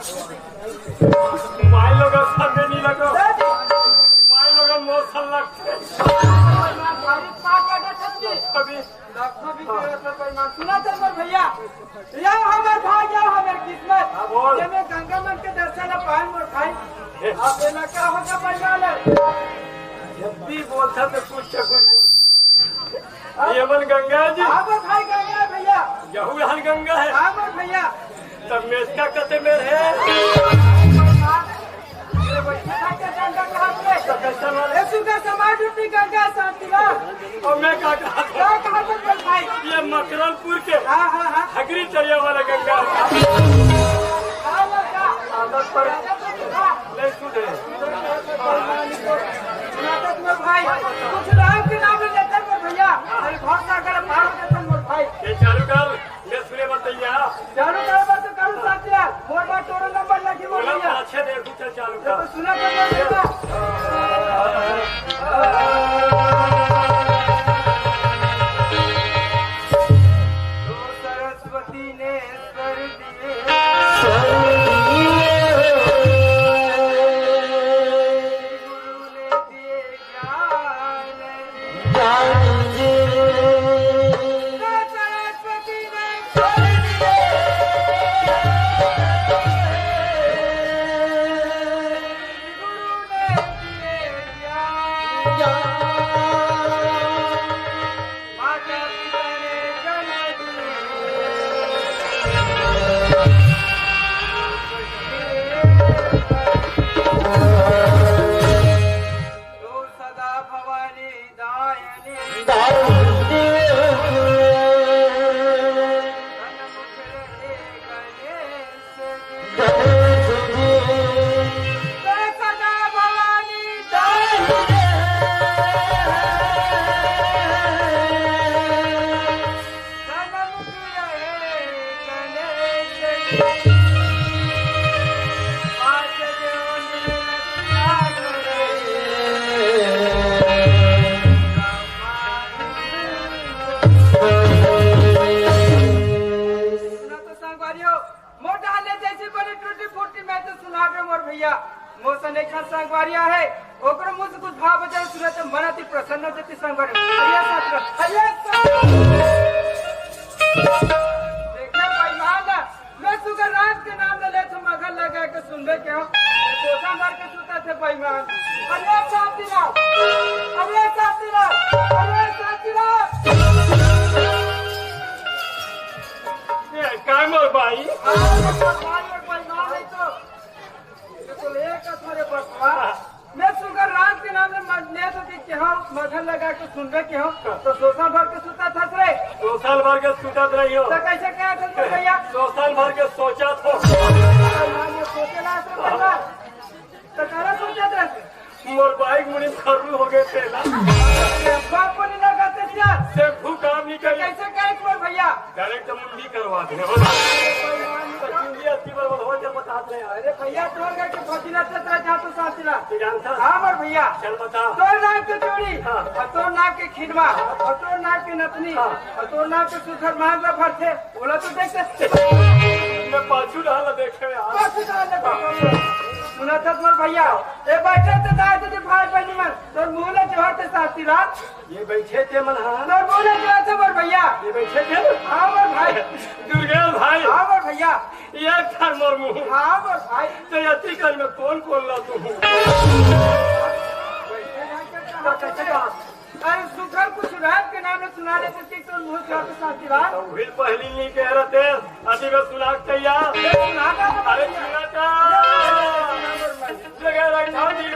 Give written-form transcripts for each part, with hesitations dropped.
माई लोग सामने नहीं लगो, माई लोग मौसम लगते अभी सुना चल भैया, या हमारे भाई या हमारे किस्मत बोल। में गंगा मन के दर्शन पान मोर भाई आप ना क्या होगा परिवार जब भी बोलता तो कुछ न कुछ ये मन गंगा जी आप भाई गंगा भैया, यहू यहाँ गंगा है आप भैया तब में इसका कते में है समाज रूपी गंगा शांतिला और मैं क्या कहा था? कहा भाई ये मकरलपुर के हाँ हगरी चरिया वाला गंगा आदत पर नहीं सुधरे भाई कुछ राम के नाम लेते भैया अरे बहुत सागर भाई ये चालू कर मैं सुने बताइए चालू कर तो करूँ साथिया मोर बार तोरो नंबर लगी बोल बोला भैया अच्छे देर चल चालू तो कर सुना कर सरस्वती ने स्वर दिए गुरु ने दिए ज्ञान सरस्वती ने स्वर दिए गुरु ने दिए ज्ञान माता पिता ने जन्म तो सदा भवानी दायनी सन्मुख रहे गणेश तो सदा भवानी दायनी सन्मुख रहे गणेश आज भैया मोसन एक संगवारिया है ओकरो मुझ कुछ भाव बजाय सुनत मनति प्रसन्न जति संगवार हरिया शास्त्र हरिया देखा भाई मान मैं सुगर रात के नाम ले तो मगल लगा के सुनबे के हो कोसा मार के सुता थे भाई मान हरिया शास्त्री हरिया शास्त्री हरिया शास्त्री ये काम और भाई मैं सुगर रात के नाम में के हो मगन लगा के सुनबे के हो तो सोसा भर के सुता था रे 2 साल भर के सुतत रही हो तो कैसे क्या करते भैया 2 साल भर के सोचा तो सोचेला से भैया तो करा सोचा था मोर बाइक मुनि खरू हो गए थे ना बाप को नहीं लगाते क्या से भू काम नहीं करे कैसे क्या एक बार भैया डायरेक्ट मुंडी करवा दे हो जब बताते हैं अरे भैया तोड़ गए के फजीला से जा तो साथिला जानता हां मर भैया चल बता तोर नाक के चोरी हाँ। और तोर नाक के खिड़वा और तोर नाक की नथनी हाँ। और तोर नाक के सुधर मांग में भरते बोला तो देखते मैं पाछू डाल देखे यार सुना था मर भैया ए बैठे तो दाय तो भाई बहनी मन तोर मुंह ले जो हटे साथिला ये बैठे थे मन हाँ तोर मुंह ले जो हटे मर भैया ये बैठे थे हां मर भाई दुर्गेश भाई हां मर भैया ये घर मोर मुंह हां मर भाई तो यति कर में कौन ला तू अरे सुखर कुछ रात के नाम सुना दे सकते तो मुंह से आपके साथ दिला तो फिर पहली नहीं कह रहे थे अभी मैं सुना तैयार सुना का अरे सुना था जगह रखा जी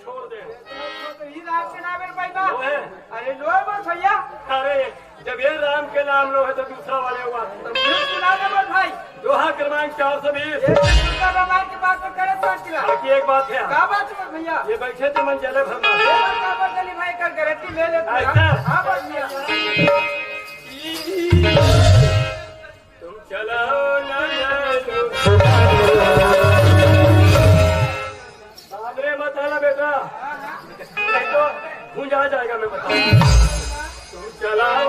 छोड़ दे अरे लो भैया अरे जब ये राम के नाम लो है तो दूसरा वाले हुआ सुना दे भाई दोहा क्रमांक 420 की बात तो करे बाकी एक बात है क्या बात है भैया ये बैठे थे मन जले भरमा भाई का गारंटी ले लेते ऐसा? हाँ भैया चलो ना सामने मत आना बेटा, नहीं तो भूंज आ जाएगा। मैं बता तुम चलाओ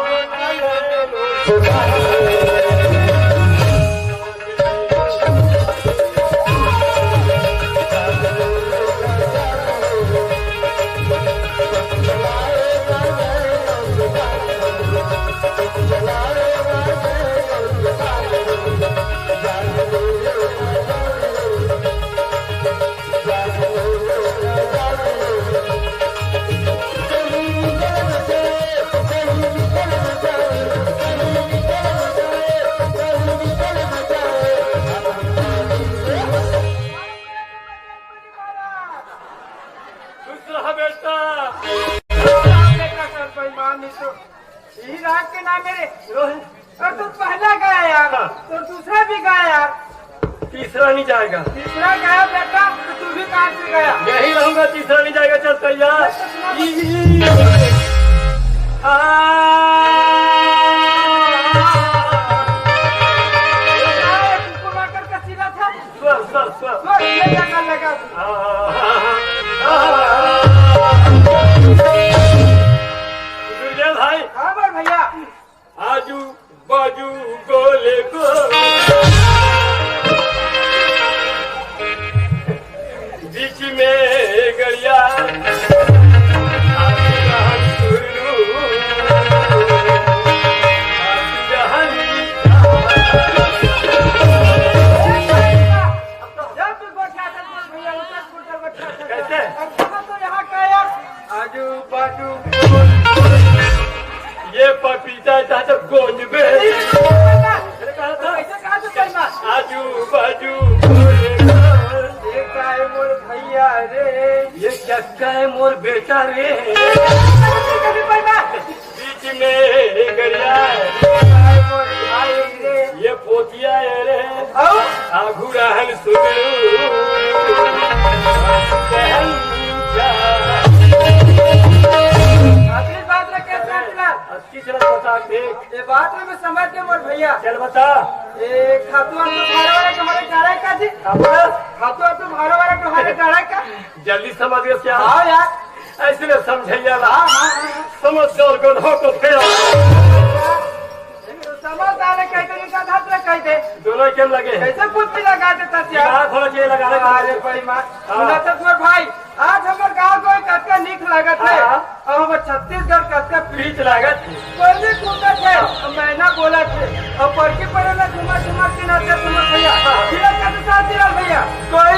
यही राग के नाम मेरे और तू पहला गाया यार तो दूसरा भी गाया यार, तीसरा नहीं जाएगा। तीसरा गाया बेटा तो तू भी कहाँ से गया? यही रहूंगा, तीसरा नहीं जाएगा। चल तैयार। का सीधा था स्वर स्वर स्वर लगा भाई। हाँ बोल भैया। आजू बाजू गोले को बीच में गड़िया कैसे तो यहाँ का यार आजू बाजू ये पपीता था तो गोंद में कहा था आजू बाजू ये क्या है मोर भैया रे, ये क्या है मोर बेटा रे, बीच में गड़िया मोर भाई रे, ये पोतिया है रे, आघू रहन अच्छी तरह बता देख। ये बात में समझ के मोर भैया। चल बता। ये खातू तो भाड़ा वाला तुम्हारे गाड़ा का जी, खातू तो भाड़ा वाला तुम्हारे गाड़ा का। जल्दी समझ गए क्या? हाँ यार ऐसे में समझैया ला। समझ तो फेरा समझदार कहते नहीं कहते दोनों केम लगे कैसे कुछ भी लगा देता थोड़ा चाहिए लगाने अरे परिमाण भाई आज हमारे गाँव को कतका नीक लागत है और हमारे छत्तीसगढ़ कतका पीछ लागत पहले कूदत है मैना बोला थे और पर्ची पर झुमा झुमा के नाचे तुम भैया भैया कोई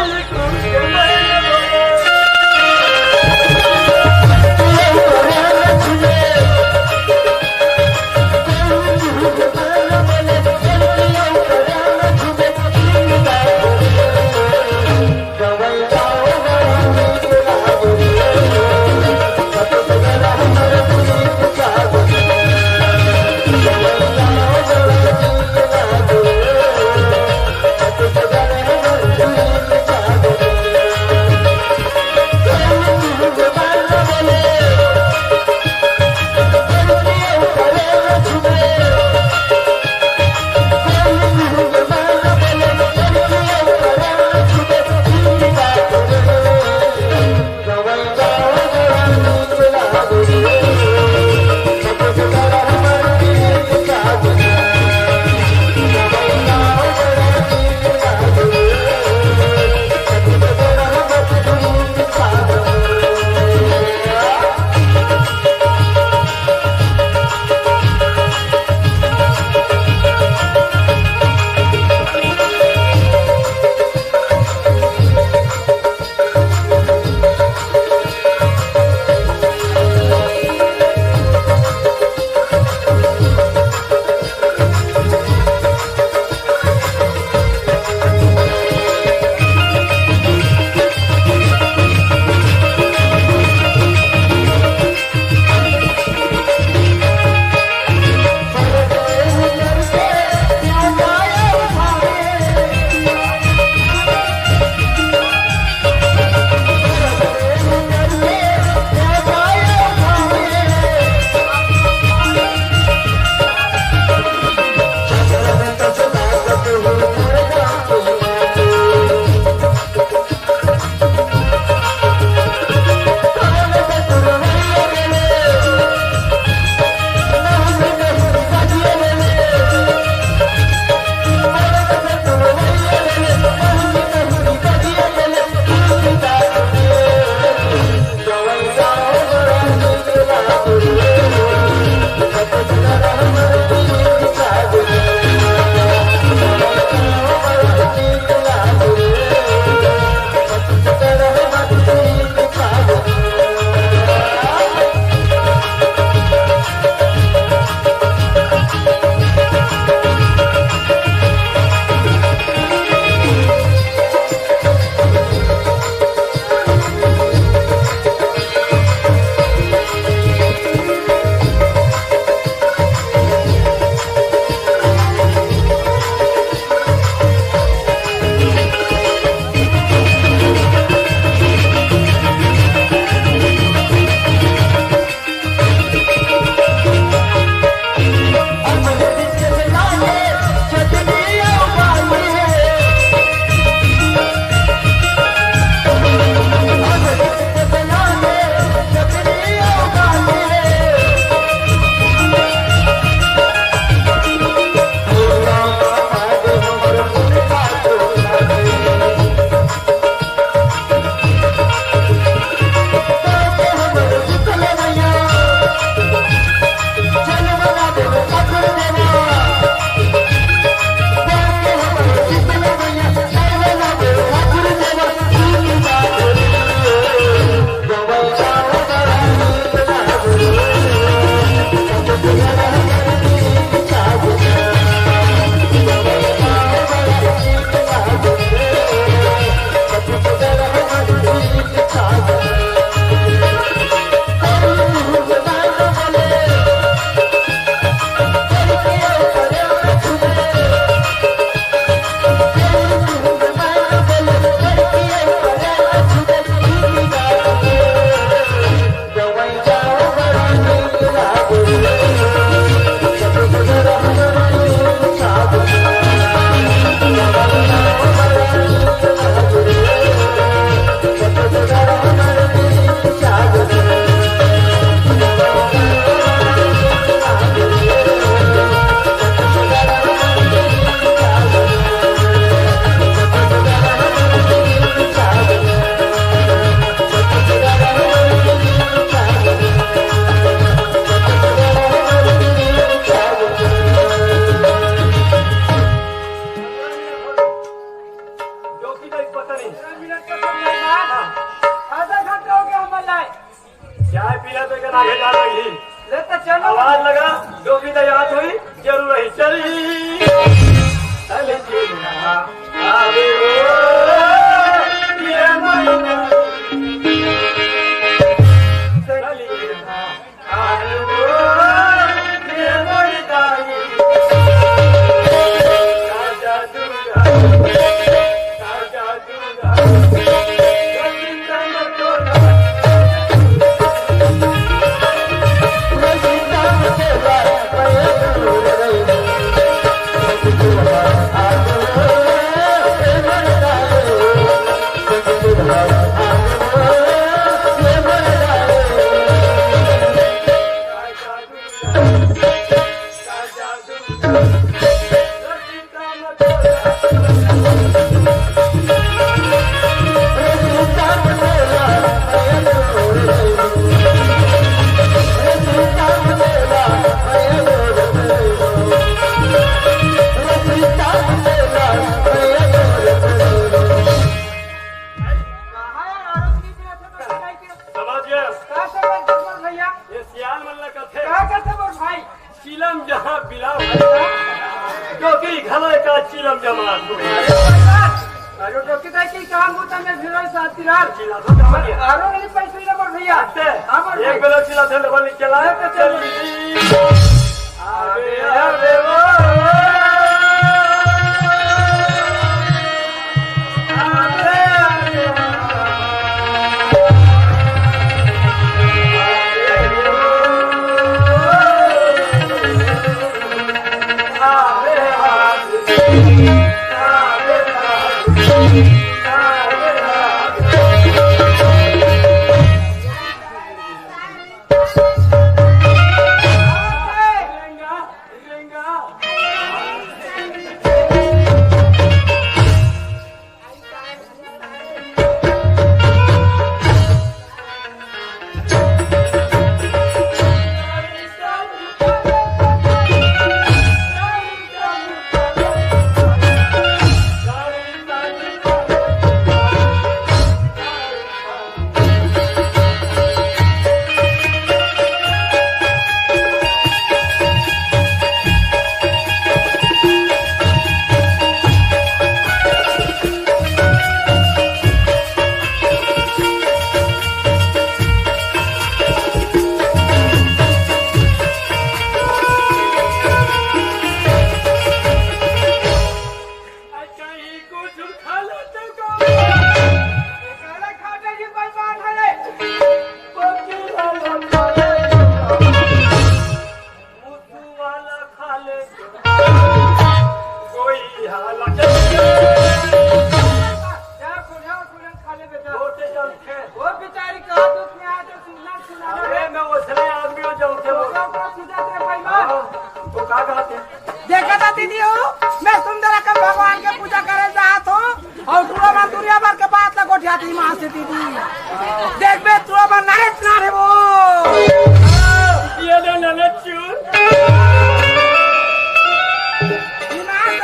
चलो आवाज लगा जो भी याद हुई जरूर ही चली चल चिल्ला आवे ये मैना चली आवे ये मैदानी राजा दुर्गा गोविंदा मटोला चिलम जहाँ बिला क्योंकि घने का चिलम जमा अरे तो कितना की काम होता मैं फिर साथी रात चिला तो जमा आरो नहीं पैसे ना बढ़ भैया एक बेला चिला थे लेवल चला है तो चली आवे आवे वो देखा था दीदी हो मैं सुंदर का भगवान के पूजा करे जात हूँ और तुरंत दुनिया भर के बात लगो जाती माँ से दीदी देख बे तुरंत नारे नारे वो ये ना ना चूर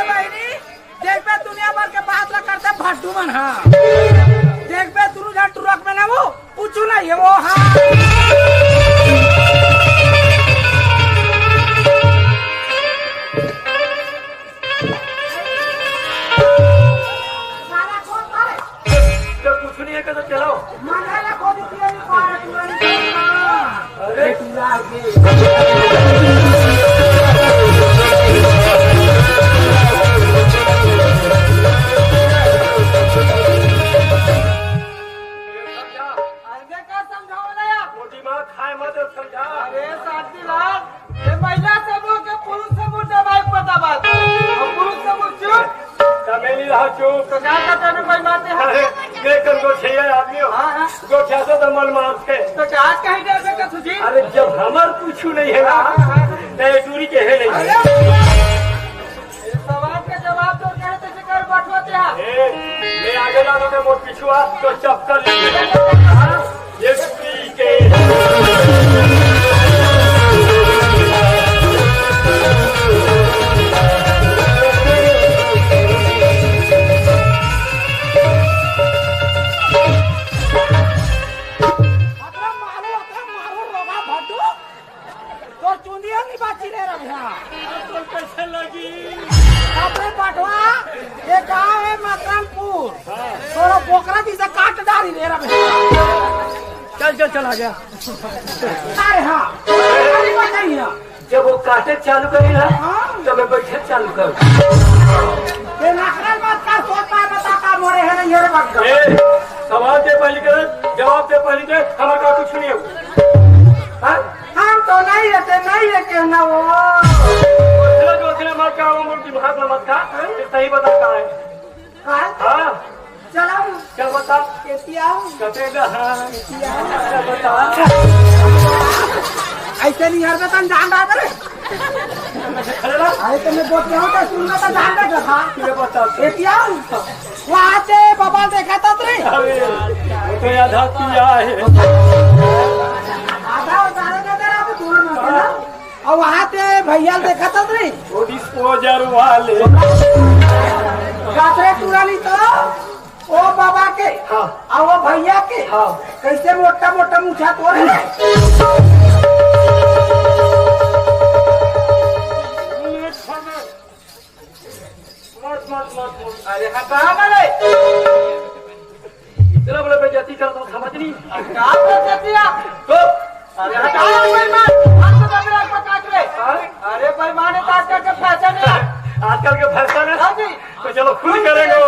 बहनी देख बे दुनिया भर के बात लग करते भट्टू मन हाँ देख बे तुरु जा ट्रक में ना वो पूछू नहीं है वो हाँ कुछ नहीं है तो चलो अरे समझाओ ना यार दिमाग खाए मत समझा अरे साथी लाल ये महिला समूह के पुरुष समूह दबाई पता बात और पुरुष समूह चुप मेरी रहा चुप तो क्या कहते हैं कोई बातें हैं देखकर गोछिया आदमी हो गोछिया से तो मन मार थे तो क्या कहीं जाए का तुझी अरे जब हमार पूछू नहीं है ना दूरी के है नहीं सवाल के जवाब तो कहते थे कर बटवाते हैं मैं आगे जानो के मोट पिछुआ तो चपकर ये पी के मारी ले रहा चल चल चल आ गया। अरे हाँ अरे बताइए जब वो काटे चालू करी ना हाँ। तो मैं बैठे चालू कर। ये नखरल बात का सोचता बता का मोरे है ना ये रे बात ए, सवाल दे पहले के जवाब दे पहले के हमारे का कुछ नहीं हो। हाँ? हम तो नहीं रहते ना वो जो मार का वो दिमाग में मत खा सही बता कहाँ है। हाँ चलो क्या बता केतिया कटेगा। हाँ क्या बता ऐसे नहीं हर बता जान रहा करे अरे ना अरे तो मैं बोल रहा हूँ तो सुनना तो जान रहा था क्या बता केतिया वहाँ से बाबा देखा था तेरे अरे वो तो आधा किया है। आधा उतारे ना तेरा तो दूर में था ना और वहाँ से भैया देखा था तेरे वो डिस्पोजर वाले रात्रे टूरा नहीं तो वो बाबा के हाँ और वो भैया के हाँ कैसे मोटा मोटा मुछा तो है मत मत मत अरे हाँ कहाँ गए इतना बड़ा बेइज्जती करता हूँ समझ नहीं। कहाँ पे चतिया तो अरे हटाओ बेईमान हम तो दबरा को काट ले अरे बेईमान है काट करके फैशन है आजकल के फैशन है हाँ जी तो चलो खुद करेंगे।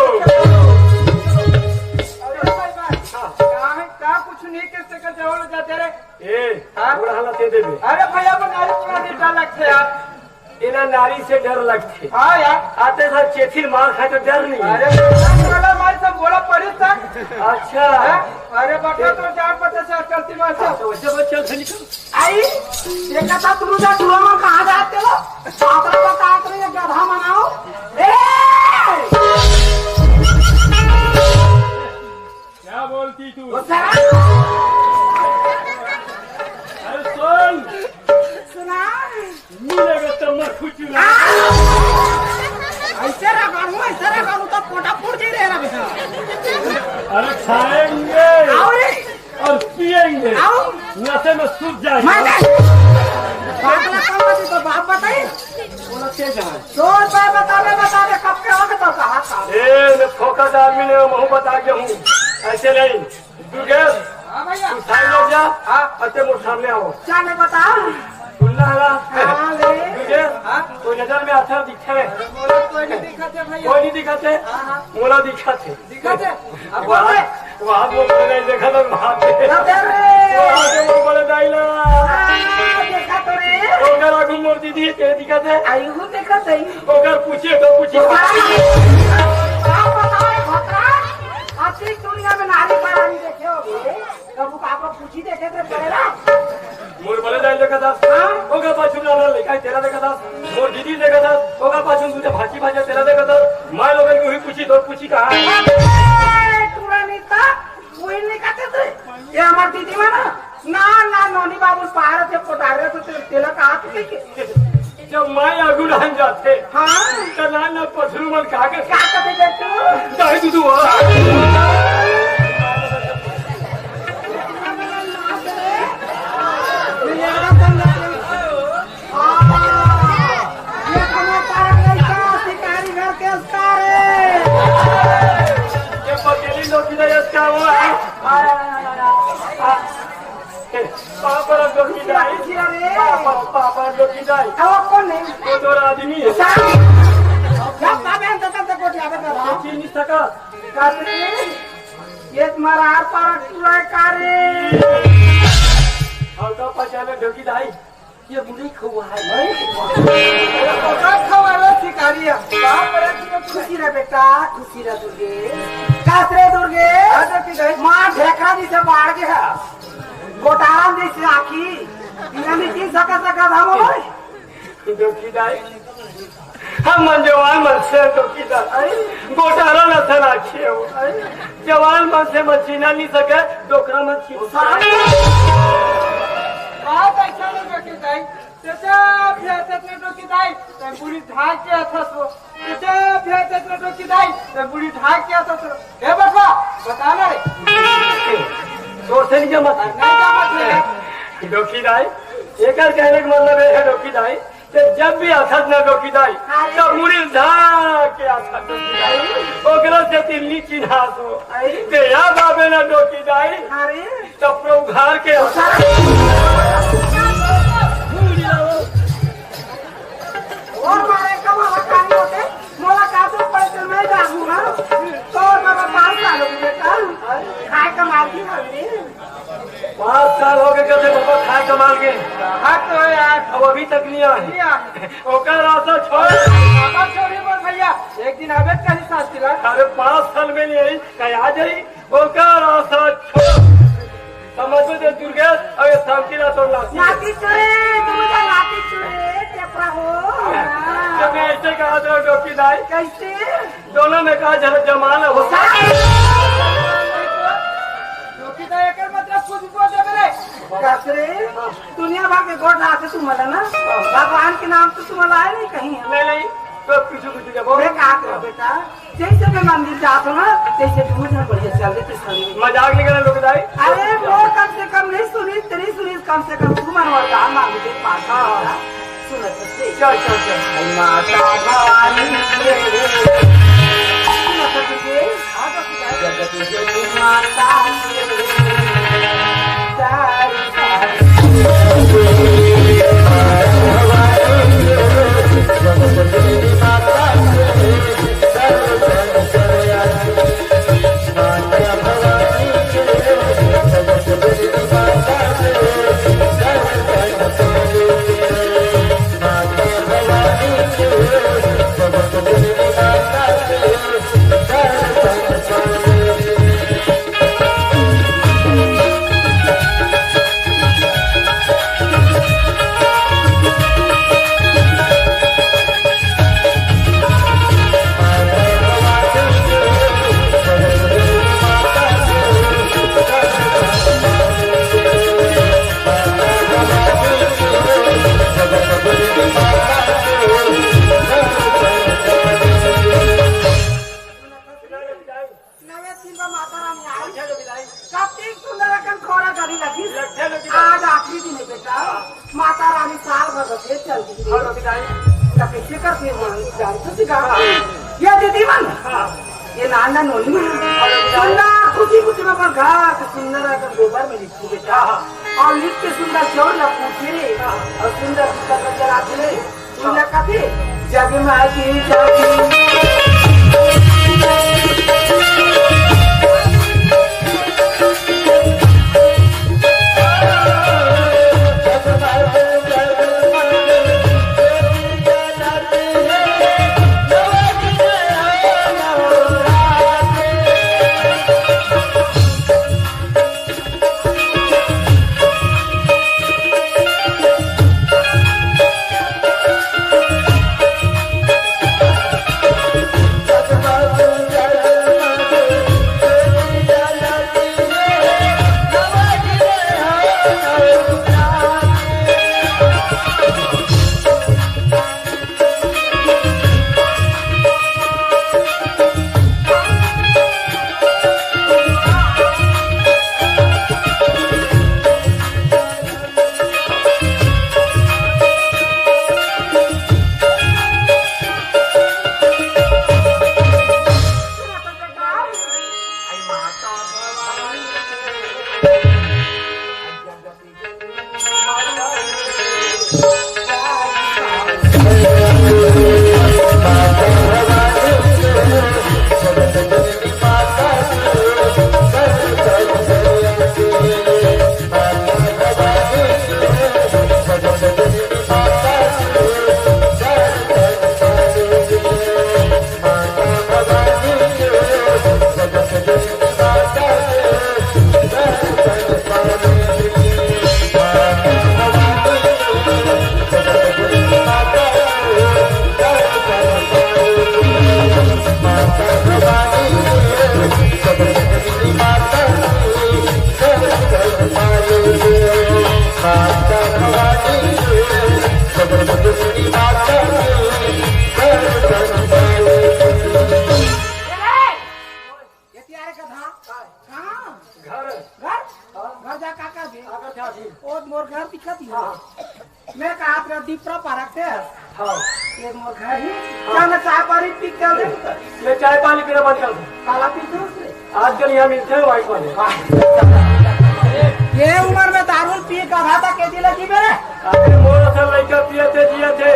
अरे बेईमान कहाँ है कहाँ कुछ नहीं किससे कर जाओ जाते रे ए हाँ? बुरा हालत दे देबे। अरे भैया को नारी पूरा दिन डर लगते यार इना नारी से डर लगते हाँ यार आते साथ चेथिल मार खाए तो डर नहीं। अरे वाला मार सब बोला पड़ी था अच्छा अरे बता तो जान पता से चलती मार से तो वैसे बच्चा से निकल आई देखा था तुम जा टूरा में कहाँ जाते हो सातरा का काट रही है गधा मनाओ क्या बोलती तू। सुना अरे सुन मिलेगा तब मैं खुश हूँ। ऐसे रखा तो पोटा फूट जी रहा बेटा अरे खाएंगे आओ रे और पिएंगे आओ नशे में सूझ जाएंगे। मैंने पागला कौन बची तो बाप बताइए बोला तेज है। तो बता दे कब के वक्त तो कहा था ए मैं फोकस आदमी ने मुँह बता के हूँ ऐसे नहीं। तू गैस हाँ भैया तू साइड लग जा अच्छे मुझ सामने आओ क्या मैं बता सुनना है हाँ ले तू गैस कोई नजर में अच्छा दिखे बोला कोई नहीं दिखाते भैया कोई नहीं दिखाते मोला दिखाते दिखाते अब बोल रहे वहाँ वो नहीं देखा तो वहाँ पे वो बोले दाइला देखा तो रे ओकर आगू मोर दीदी के दिखाते आई हूँ देखा सही ओकर पूछिए तो पूछिए आप बताओ भद्रा असली दुनिया में नारी पारानी देखे होगे कब आपको पूछी देखे थे पहला मोर बोले दाइल देखा था ओकर पाछू ना लिखा तेरा देखा था मोर दीदी देखा था ओकर पाछू तुझे भाजी भाजी तेरा देखा था माँ लोगों की हुई पूछी तो पूछी कहाँ टूरा नहीं था वही नहीं कहते थे ये हमारी दीदी में ना नोनी बाबू पहाड़ से पोटारे तो तेला कहा थे जब माँ आगू रहन जाते हाँ तो ना पथरू मन खा के क्या कहते देखते दाई तू शिकारी घर के अस्कार है ये पकेली लोग किधर इसका हुआ है पापा लोग किधर पापा लोग किधर कौन नहीं वो तो आदमी है चीन नहीं सका ये तुम्हारा आर पार टूरा कारे और तो पहचाने ढोकी दाई ये बुरी खुआ है शिकारी खुशी रह बेटा खुशी रह दुर्गे कासरे दुर्गे माँ ढेकरा जी से बाढ़ गया गोटारा जैसे आखी नहीं की सका धामो ढोकी दाई हम मन जवान मन से ढोकी दाई गोटारा न सन आखी हो जवान मन से मछीना नहीं सके डोकरा मछी बात ऐसा नहीं डोकी दाई तेरे डोकी दाई ते बुरी ढाक के था सो तेरे डोकी दाई ते बुरी ढाक के था सो हे बटवा बताना रे जोर से नहीं जमा नहीं का मतलब डोकी दाई एक कहने का मतलब है डोकी दाई कि जब भी असद न डोकी दाई तो मुड़ी ढाक के असद डोकी दाई ओकरा से तिल्ली चिन्हा सो दया बाबे ना डोकी दाई अरे तब उघार के और मारे कमाला कानी होते मोला कासे पैसे मैं जाऊंगा तो मेरा 5 साल हो गए बेटा खाए कमाल की हल्दी 5 साल हो गए कैसे बाबा खाए कमाल के हाँ तो यार अब अभी तक नहीं आए ओकर रास्ता छोड़ पापा छोड़ी बोल भैया एक दिन आवे कहीं साथ दिला अरे 5 साल में नहीं आई कहीं आ जाई ओकर रास्ता छोड़ समझ में दे दुर्गेश अरे शांति ना तोड़ लाठी चुरे तुम मुझे लाठी चुरे टेपरा हो जब मैं ऐसे कहा तो डोकी दाई कैसे दोनों में कहा जरा जमाना हो क्योंकि तो एक मतलब कुछ बोल दे मेरे कसरे दुनिया भर के गोट आते तुम मला ना भगवान के नाम तो तुम आए नहीं कहीं नहीं तो पीछे जब मैं कहा करो बेटा जैसे मैं मंदिर जाता हूँ ना जैसे मुझे बढ़िया चल देते सही मजाक नहीं करना लोग दाई अरे वो कम से कम नहीं सुनी तेरी सुनी कम से कम तू मन वाला मांग दे पास सुन तो चल माता भवानी माता आज आखिरी दिन है बेटा माता रानी साल भर रखे चलती कैसे करते ये दीदी मन ये नाना नोनी सुंदर खुशी खुशी में अपन घर सुंदर अगर गोबर में लिखती बेटा और लिख के सुंदर जोड़ ला पूछे और सुंदर सुंदर चलाते सुंदर कथी जगमगी जगी मैं कहा दीपरा पारक थे एक मोर घर ही चाहे चाय पानी पी के ले चाय पानी पीना बंद कर दो। काला पीते उससे आजकल यहाँ मिलते हैं व्हाइट वाले। ये उम्र में दारू पी कर रहा था कैदी लगी मेरे अरे मोर असल लड़का पिए थे जिए थे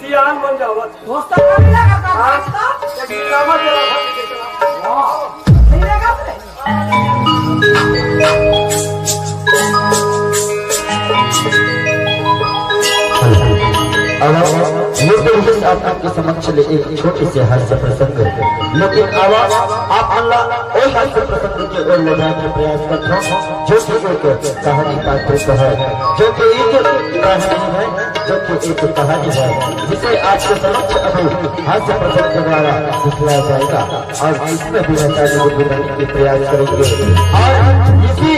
सियान बन जाओ बस। दोस्तों का मिला करता था एक ड्रामा चला था। नहीं रहेगा ये तो आपके समक्ष एक छोटे से हास्य प्रसंग लेकिन आवाज आप अल्लाह और हास्य प्रसंग के ओर ले जाने का प्रयास करते हो जो कि एक कहानी पात्र है जो कि एक कहानी है जो कि एक कहानी है जिसे आपके समक्ष अभी हास्य प्रसंग के द्वारा दिखलाया जाएगा और इसमें भी बताने के प्रयास करेंगे और इसी